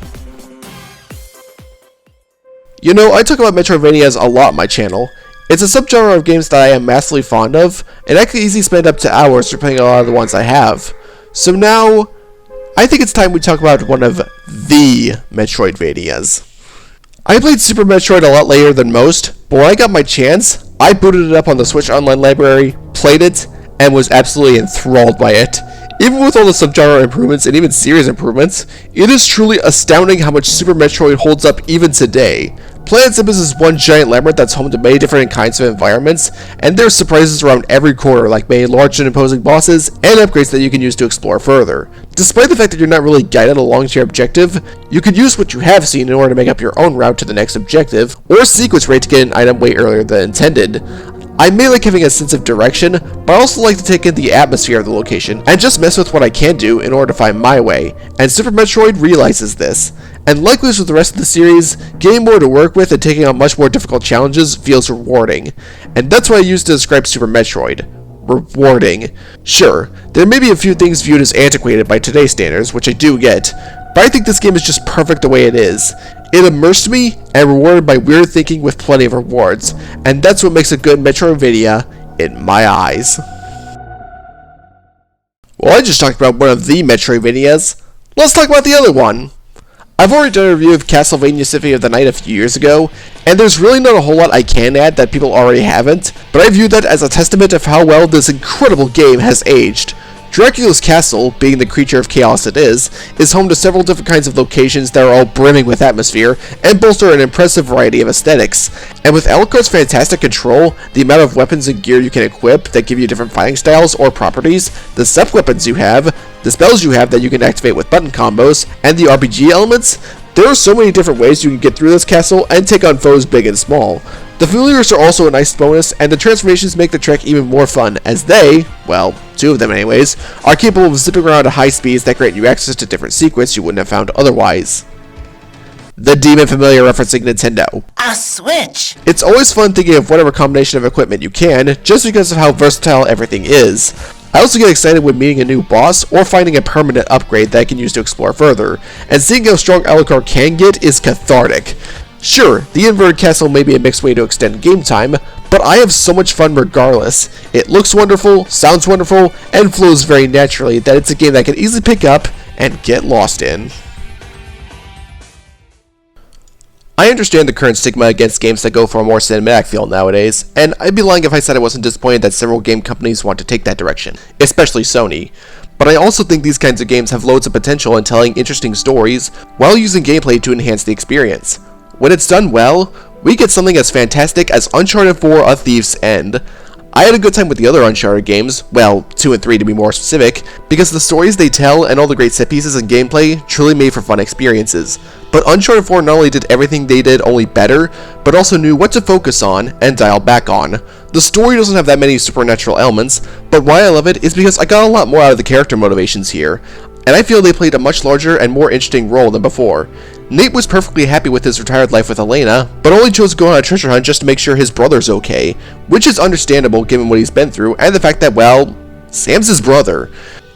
Speaker 1: You know, I talk about Metroidvanias a lot on my channel. It's a subgenre of games that I am massively fond of, and I could easily spend up to hours replaying a lot of the ones I have. So now, I think it's time we talk about one of the Metroidvanias. I played Super Metroid a lot later than most, but when I got my chance, I booted it up on the Switch Online library, played it, and was absolutely enthralled by it. Even with all the subgenre improvements and even series improvements, it is truly astounding how much Super Metroid holds up even today. Planet Zimbus is one giant labyrinth that's home to many different kinds of environments, and there are surprises around every corner like many large and imposing bosses and upgrades that you can use to explore further. Despite the fact that you're not really guided along to your objective, you could use what you have seen in order to make up your own route to the next objective, or sequence rate to get an item way earlier than intended. I may like having a sense of direction, but I also like to take in the atmosphere of the location and just mess with what I can do in order to find my way, and Super Metroid realizes this. And likewise with the rest of the series, getting more to work with and taking on much more difficult challenges feels rewarding. And that's what I use to describe Super Metroid. Rewarding. Sure, there may be a few things viewed as antiquated by today's standards, which I do get, but I think this game is just perfect the way it is. It immersed me and rewarded my weird thinking with plenty of rewards, and that's what makes a good Metroidvania in my eyes. Well, I just talked about one of the Metroidvanias. Let's talk about the other one. I've already done a review of Castlevania Symphony of the Night a few years ago, and there's really not a whole lot I can add that people already haven't, but I view that as a testament of how well this incredible game has aged. Dracula's castle, being the creature of chaos it is home to several different kinds of locations that are all brimming with atmosphere, and bolster an impressive variety of aesthetics. And with Alucard's fantastic control, the amount of weapons and gear you can equip that give you different fighting styles or properties, the sub-weapons you have, the spells you have that you can activate with button combos, and the RPG elements, there are so many different ways you can get through this castle and take on foes big and small. The familiars are also a nice bonus, and the transformations make the trek even more fun, as they, well, two of them anyways, are capable of zipping around at high speeds that grant you access to different secrets you wouldn't have found otherwise. The Demon Familiar referencing Nintendo.
Speaker 2: A Switch!
Speaker 1: It's always fun thinking of whatever combination of equipment you can, just because of how versatile everything is. I also get excited when meeting a new boss or finding a permanent upgrade that I can use to explore further, and seeing how strong Alucard can get is cathartic. Sure, the inverted castle may be a mixed way to extend game time, but I have so much fun regardless. It looks wonderful, sounds wonderful, and flows very naturally that it's a game that I can easily pick up and get lost in. I understand the current stigma against games that go for a more cinematic feel nowadays, and I'd be lying if I said I wasn't disappointed that several game companies want to take that direction, especially Sony. But I also think these kinds of games have loads of potential in telling interesting stories while using gameplay to enhance the experience. When it's done well, we get something as fantastic as Uncharted 4: A Thief's End. I had a good time with the other Uncharted games, well, 2 and 3 to be more specific, because the stories they tell and all the great set pieces and gameplay truly made for fun experiences. But Uncharted 4 not only did everything they did only better, but also knew what to focus on and dial back on. The story doesn't have that many supernatural elements, but why I love it is because I got a lot more out of the character motivations here, and I feel they played a much larger and more interesting role than before. Nate was perfectly happy with his retired life with Elena, but only chose to go on a treasure hunt just to make sure his brother's okay, which is understandable given what he's been through and the fact that, well, Sam's his brother.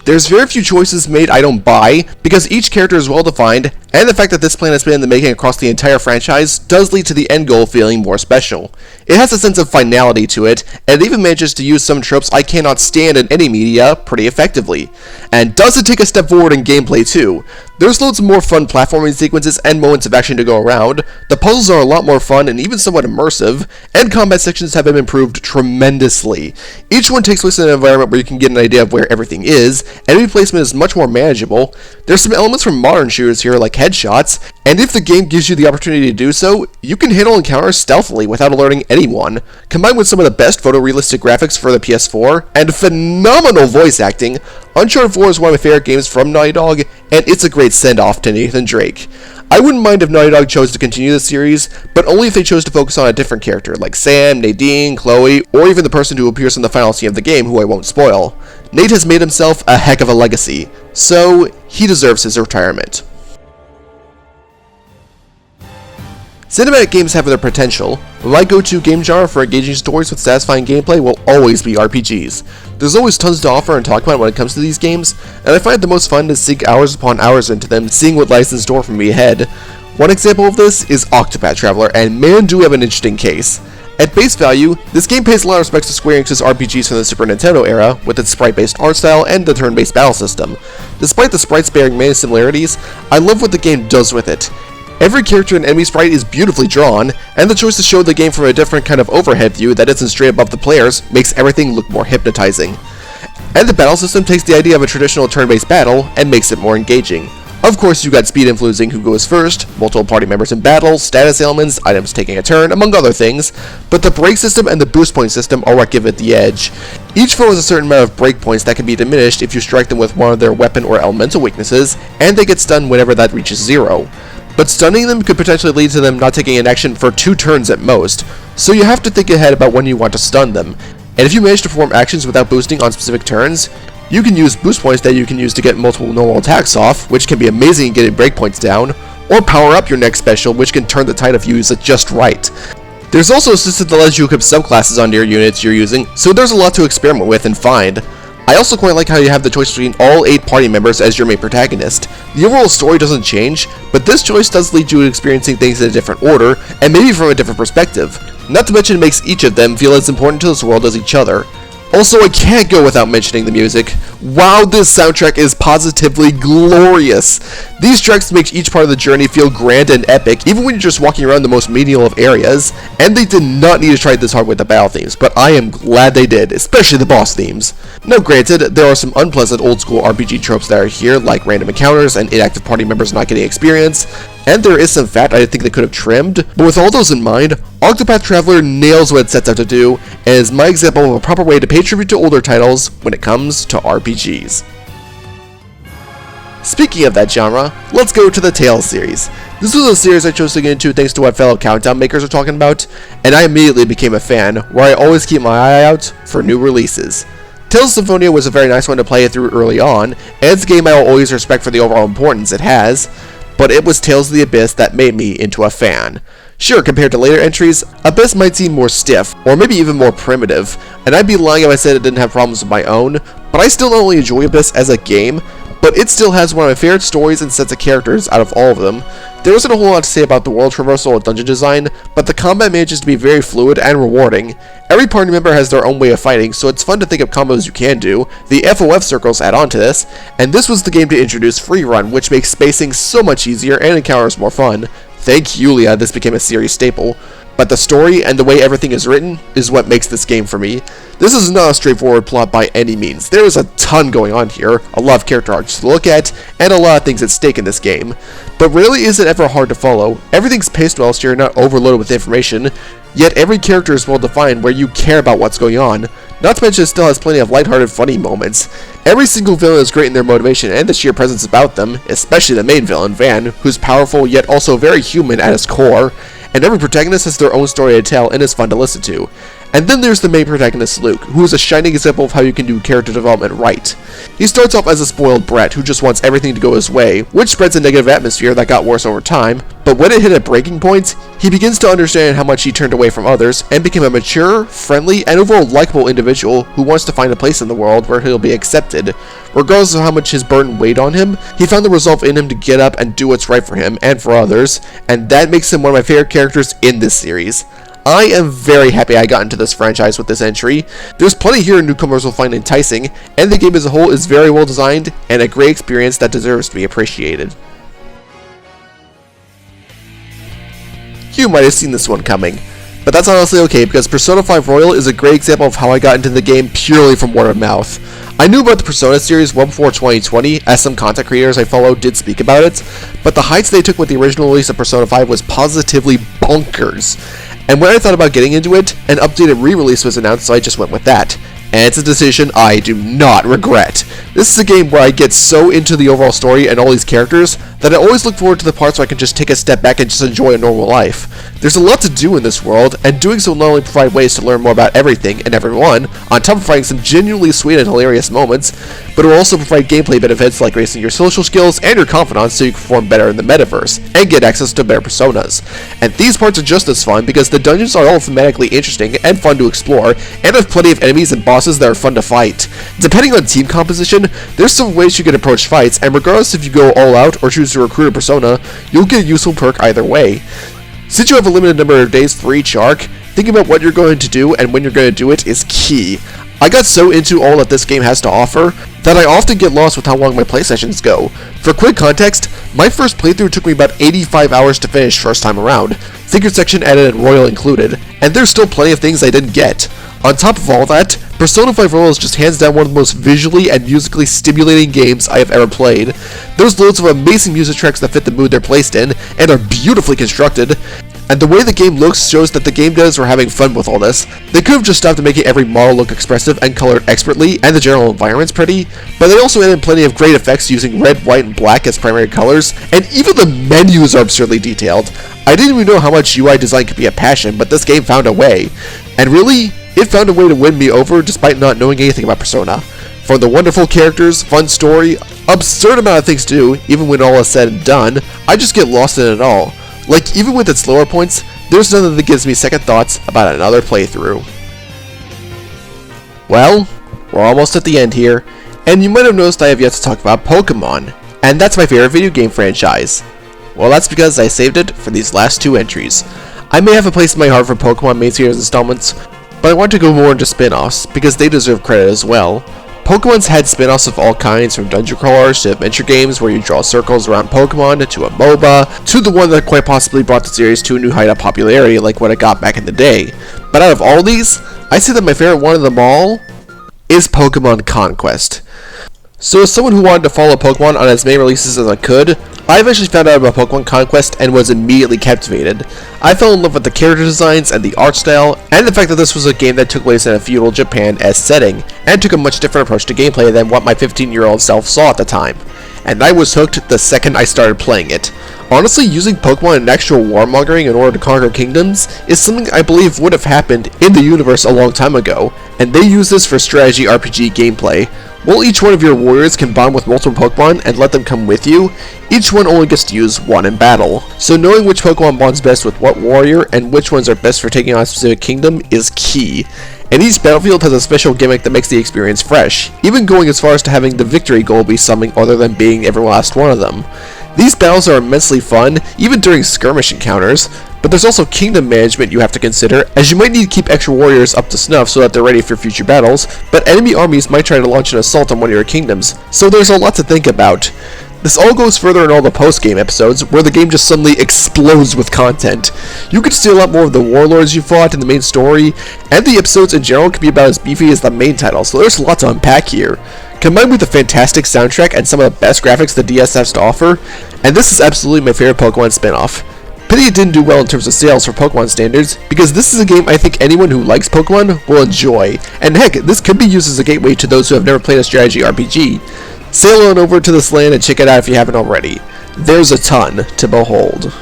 Speaker 1: There's very few choices made I don't buy, because each character is well defined, and the fact that this plan has been in the making across the entire franchise does lead to the end goal feeling more special. It has a sense of finality to it, and it even manages to use some tropes I cannot stand in any media pretty effectively. And does it take a step forward in gameplay too? There's loads of more fun platforming sequences and moments of action to go around, the puzzles are a lot more fun and even somewhat immersive, and combat sections have been improved tremendously. Each one takes place in an environment where you can get an idea of where everything is, enemy placement is much more manageable. There's some elements from modern shooters here like headshots, and if the game gives you the opportunity to do so, you can handle encounters stealthily without alerting anyone. Combined with some of the best photorealistic graphics for the PS4, and phenomenal voice acting, Uncharted 4 is one of my favorite games from Naughty Dog, and it's a great send-off to Nathan Drake. I wouldn't mind if Naughty Dog chose to continue the series, but only if they chose to focus on a different character, like Sam, Nadine, Chloe, or even the person who appears in the final scene of the game, who I won't spoil. Nate has made himself a heck of a legacy, so he deserves his retirement. Cinematic games have their potential, but my go-to game genre for engaging stories with satisfying gameplay will always be RPGs. There's always tons to offer and talk about when it comes to these games, and I find it the most fun to sink hours upon hours into them, seeing what lies in store for me ahead. One example of this is Octopath Traveler, and man do we have an interesting case. At base value, this game pays a lot of respects to Square Enix's RPGs from the Super Nintendo era, with its sprite-based art style and the turn-based battle system. Despite the sprites bearing many similarities, I love what the game does with it. Every character and enemy sprite is beautifully drawn, and the choice to show the game from a different kind of overhead view that isn't straight above the players makes everything look more hypnotizing. And the battle system takes the idea of a traditional turn-based battle and makes it more engaging. Of course, you got speed influencing who goes first, multiple party members in battle, status ailments, items taking a turn, among other things, but the break system and the boost point system are what give it the edge. Each foe has a certain amount of break points that can be diminished if you strike them with one of their weapon or elemental weaknesses, and they get stunned whenever that reaches 0. but stunning them could potentially lead to them not taking an action for 2 turns at most, so you have to think ahead about when you want to stun them. And if you manage to perform actions without boosting on specific turns, you can use boost points that you can use to get multiple normal attacks off, which can be amazing in getting breakpoints down, or power up your next special, which can turn the tide if you use it just right. There's also a system that lets you equip subclasses onto your units you're using, so there's a lot to experiment with and find. I also quite like how you have the choice between all 8 party members as your main protagonist. The overall story doesn't change, but this choice does lead you to experiencing things in a different order, and maybe from a different perspective. Not to mention it makes each of them feel as important to this world as each other. Also, I can't go without mentioning the music. Wow, this soundtrack is positively glorious! These tracks make each part of the journey feel grand and epic, even when you're just walking around the most menial of areas, and they did not need to try this hard with the battle themes, but I am glad they did, especially the boss themes. Now granted, there are some unpleasant old-school RPG tropes that are here, like random encounters and inactive party members not getting experience, and there is some fat I think they could have trimmed, but with all those in mind, Octopath Traveler nails what it sets out to do, and is my example of a proper way to pay tribute to older titles when it comes to RPGs. Speaking of that genre, let's go to the Tales series. This was a series I chose to get into thanks to what fellow countdown makers are talking about, and I immediately became a fan, where I always keep my eye out for new releases. Tales of Symphonia was a very nice one to play through early on, and it's a game I will always respect for the overall importance it has, but it was Tales of the Abyss that made me into a fan. Sure, compared to later entries, Abyss might seem more stiff, or maybe even more primitive, and I'd be lying if I said it didn't have problems of my own, but I still not only enjoy Abyss as a game, but it still has one of my favorite stories and sets of characters out of all of them. There isn't a whole lot to say about the world traversal or dungeon design, but the combat manages to be very fluid and rewarding. Every party member has their own way of fighting, so it's fun to think of combos you can do. The FOF circles add on to this, and this was the game to introduce free run, which makes spacing so much easier and encounters more fun. Thank Yulia, this became a series staple. But the story and the way everything is written is what makes this game for me. This is not a straightforward plot by any means. There is a ton going on here, a lot of character arcs to look at, and a lot of things at stake in this game. But really isn't ever hard to follow. Everything's paced well so you're not overloaded with information, yet every character is well defined where you care about what's going on. Not to mention it still has plenty of lighthearted, funny moments. Every single villain is great in their motivation and the sheer presence about them, especially the main villain, Van, who's powerful yet also very human at his core. And every protagonist has their own story to tell and is fun to listen to. And then there's the main protagonist, Luke, who is a shining example of how you can do character development right. He starts off as a spoiled brat who just wants everything to go his way, which spreads a negative atmosphere that got worse over time, but when it hit a breaking point, he begins to understand how much he turned away from others, and became a mature, friendly, and overall likable individual who wants to find a place in the world where he'll be accepted. Regardless of how much his burden weighed on him, he found the resolve in him to get up and do what's right for him and for others, and that makes him one of my favorite characters in this series. I am very happy I got into this franchise with this entry. There's plenty here newcomers will find enticing, and the game as a whole is very well designed and a great experience that deserves to be appreciated. You might have seen this one coming, but that's honestly okay because Persona 5 Royal is a great example of how I got into the game purely from word of mouth. I knew about the Persona series well before 2020, as some content creators I followed did speak about it, but the heights they took with the original release of Persona 5 was positively bonkers. And when I thought about getting into it, an updated re-release was announced, so I just went with that. And it's a decision I do not regret. This is a game where I get so into the overall story and all these characters that I always look forward to the parts where I can just take a step back and just enjoy a normal life. There's a lot to do in this world, and doing so will not only provide ways to learn more about everything and everyone, on top of providing some genuinely sweet and hilarious moments, but it will also provide gameplay benefits like raising your social skills and your confidence so you can perform better in the metaverse, and get access to better personas. And these parts are just as fun because the dungeons are all thematically interesting and fun to explore, and have plenty of enemies and bosses that are fun to fight. Depending on team composition, there's some ways you can approach fights, and regardless if you go all out or choose to recruit a persona, you'll get a useful perk either way. Since you have a limited number of days for each arc, thinking about what you're going to do and when you're going to do it is key. I got so into all that this game has to offer that I often get lost with how long my play sessions go. For quick context, my first playthrough took me about 85 hours to finish first time around, Secret Section added and Royal included, and there's still plenty of things I didn't get. On top of all that, Persona 5 Royal is just hands down one of the most visually and musically stimulating games I have ever played. There's loads of amazing music tracks that fit the mood they're placed in, and are beautifully constructed. And the way the game looks shows that the game devs were having fun with all this. They could have just stopped making every model look expressive and colored expertly, and the general environment's pretty, but they also added plenty of great effects using red, white, and black as primary colors, and even the menus are absurdly detailed. I didn't even know how much UI design could be a passion, but this game found a way. And really, it found a way to win me over despite not knowing anything about Persona. For the wonderful characters, fun story, absurd amount of things to do, even when all is said and done, I just get lost in it all. Like, even with its lower points, there's nothing that gives me second thoughts about another playthrough. Well, we're almost at the end here, and you might have noticed I have yet to talk about Pokemon, and that's my favorite video game franchise. Well, that's because I saved it for these last two entries. I may have a place in my heart for Pokemon main series installments, but I want to go more into spin-offs, because they deserve credit as well. Pokemon's had spin-offs of all kinds, from dungeon crawlers to adventure games where you draw circles around Pokemon, to a MOBA, to the one that quite possibly brought the series to a new height of popularity like what it got back in the day. But out of all these, I say that my favorite one of them all is Pokemon Conquest. So as someone who wanted to follow Pokemon on as many releases as I could, I eventually found out about Pokemon Conquest and was immediately captivated. I fell in love with the character designs and the art style, and the fact that this was a game that took place in a feudal Japan-esque setting, and took a much different approach to gameplay than what my 15-year-old self saw at the time. And I was hooked the second I started playing it. Honestly, using Pokemon in actual warmongering in order to conquer kingdoms is something I believe would have happened in the universe a long time ago, and they use this for strategy RPG gameplay. While each one of your warriors can bond with multiple Pokemon and let them come with you, each one only gets to use one in battle. So knowing which Pokemon bonds best with what warrior and which ones are best for taking on a specific kingdom is key. And each battlefield has a special gimmick that makes the experience fresh, even going as far as to having the victory goal be something other than being every last one of them. These battles are immensely fun, even during skirmish encounters, but there's also kingdom management you have to consider, as you might need to keep extra warriors up to snuff so that they're ready for future battles, but enemy armies might try to launch an assault on one of your kingdoms, so there's a lot to think about. This all goes further in all the post-game episodes, where the game just suddenly explodes with content. You can see a lot more of the warlords you fought in the main story, and the episodes in general can be about as beefy as the main title, so there's a lot to unpack here. Combined with the fantastic soundtrack and some of the best graphics the DS has to offer, and this is absolutely my favorite Pokemon spin-off. Pity it didn't do well in terms of sales for Pokemon standards, because this is a game I think anyone who likes Pokemon will enjoy, and heck, this could be used as a gateway to those who have never played a strategy RPG. Sail on over to this land and check it out if you haven't already. There's a ton to behold.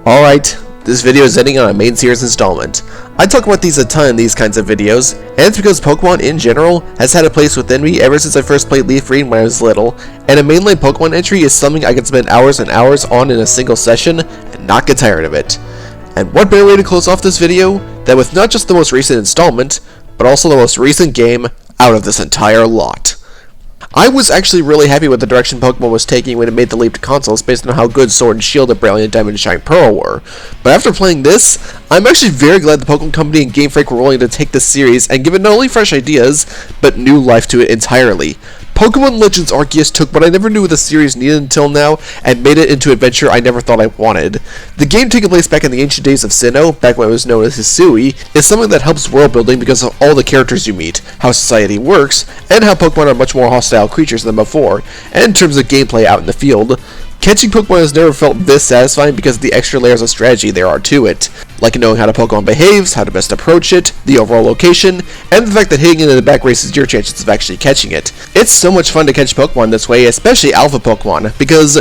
Speaker 1: Alright, this video is ending on a main series installment. I talk about these a ton in these kinds of videos, and it's because Pokemon in general has had a place within me ever since I first played Leaf Green when I was little, and a mainline Pokemon entry is something I can spend hours and hours on in a single session and not get tired of it. And what better way to close off this video than with not just the most recent installment, but also the most recent game out of this entire lot. I was actually really happy with the direction Pokemon was taking when it made the leap to consoles based on how good Sword and Shield and Brilliant Diamond and Shining Pearl were. But after playing this, I'm actually very glad the Pokemon Company and Game Freak were willing to take this series and give it not only fresh ideas, but new life to it entirely. Pokemon Legends Arceus took what I never knew the series needed until now and made it into an adventure I never thought I wanted. The game taking place back in the ancient days of Sinnoh, back when it was known as Hisui, is something that helps world building because of all the characters you meet, how society works, and how Pokemon are much more hostile creatures than before, and in terms of gameplay out in the field. Catching Pokemon has never felt this satisfying because of the extra layers of strategy there are to it, like knowing how the Pokemon behaves, how to best approach it, the overall location, and the fact that hitting it in the back raises your chances of actually catching it. It's so much fun to catch Pokemon this way, especially Alpha Pokemon, because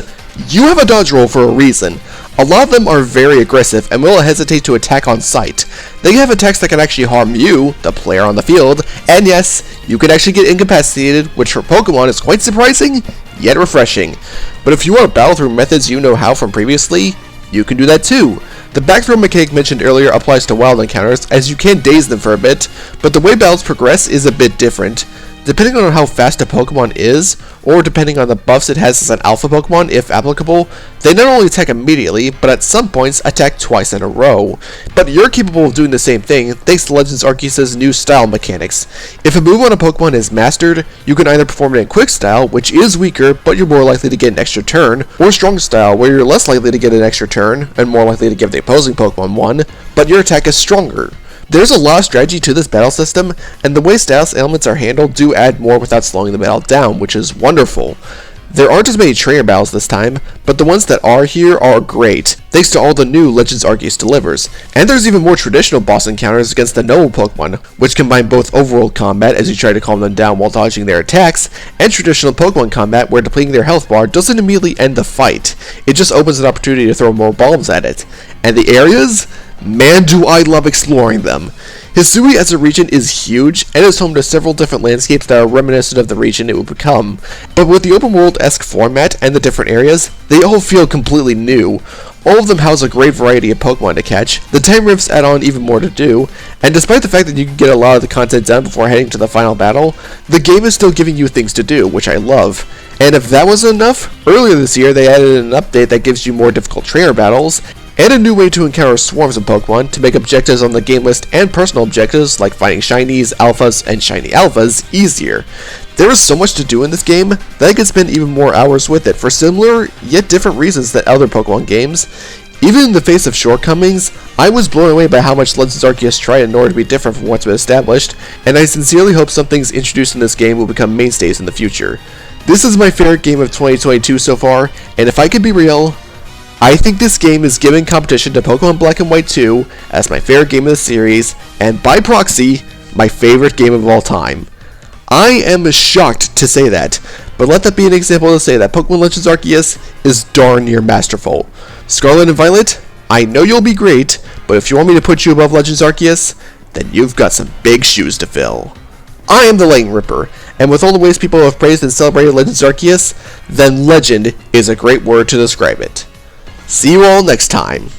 Speaker 1: you have a dodge roll for a reason. A lot of them are very aggressive and will hesitate to attack on sight. They have attacks that can actually harm you, the player on the field, and yes, you can actually get incapacitated, which for Pokemon is quite surprising, yet refreshing. But if you want to battle through methods you know how from previously, you can do that too. The back throw mechanic mentioned earlier applies to wild encounters, as you can daze them for a bit, but the way battles progress is a bit different. Depending on how fast a Pokemon is, or depending on the buffs it has as an Alpha Pokemon, if applicable, they not only attack immediately, but at some points attack twice in a row. But you're capable of doing the same thing thanks to Legends Arceus' new style mechanics. If a move on a Pokemon is mastered, you can either perform it in Quick Style, which is weaker, but you're more likely to get an extra turn, or Strong Style, where you're less likely to get an extra turn, and more likely to give the opposing Pokemon one, but your attack is stronger. There's a lot of strategy to this battle system, and the way status elements are handled do add more without slowing the battle down, which is wonderful. There aren't as many trainer battles this time, but the ones that are here are great, thanks to all the new Legends Arceus delivers. And there's even more traditional boss encounters against the noble Pokemon, which combine both overworld combat as you try to calm them down while dodging their attacks, and traditional Pokemon combat where depleting their health bar doesn't immediately end the fight. It just opens an opportunity to throw more bombs at it. And the areas? Man, do I love exploring them. Hisui as a region is huge, and is home to several different landscapes that are reminiscent of the region it would become, but with the open world-esque format and the different areas, they all feel completely new. All of them house a great variety of Pokemon to catch, the time rifts add on even more to do, and despite the fact that you can get a lot of the content done before heading to the final battle, the game is still giving you things to do, which I love. And if that wasn't enough, earlier this year they added an update that gives you more difficult trainer battles, and a new way to encounter swarms of Pokemon to make objectives on the game list and personal objectives like finding shinies, alphas, and shiny alphas easier. There is so much to do in this game that I could spend even more hours with it for similar yet different reasons than other Pokemon games. Even in the face of shortcomings, I was blown away by how much Legends Arceus tried in order to be different from what's been established, and I sincerely hope some things introduced in this game will become mainstays in the future. This is my favorite game of 2022 so far, and if I could be real, I think this game is giving competition to Pokemon Black and White 2 as my favorite game of the series, and by proxy, my favorite game of all time. I am shocked to say that, but let that be an example to say that Pokemon Legends Arceus is darn near masterful. Scarlet and Violet, I know you'll be great, but if you want me to put you above Legends Arceus, then you've got some big shoes to fill. I am the Lightning Ripper, and with all the ways people have praised and celebrated Legends Arceus, then legend is a great word to describe it. See you all next time.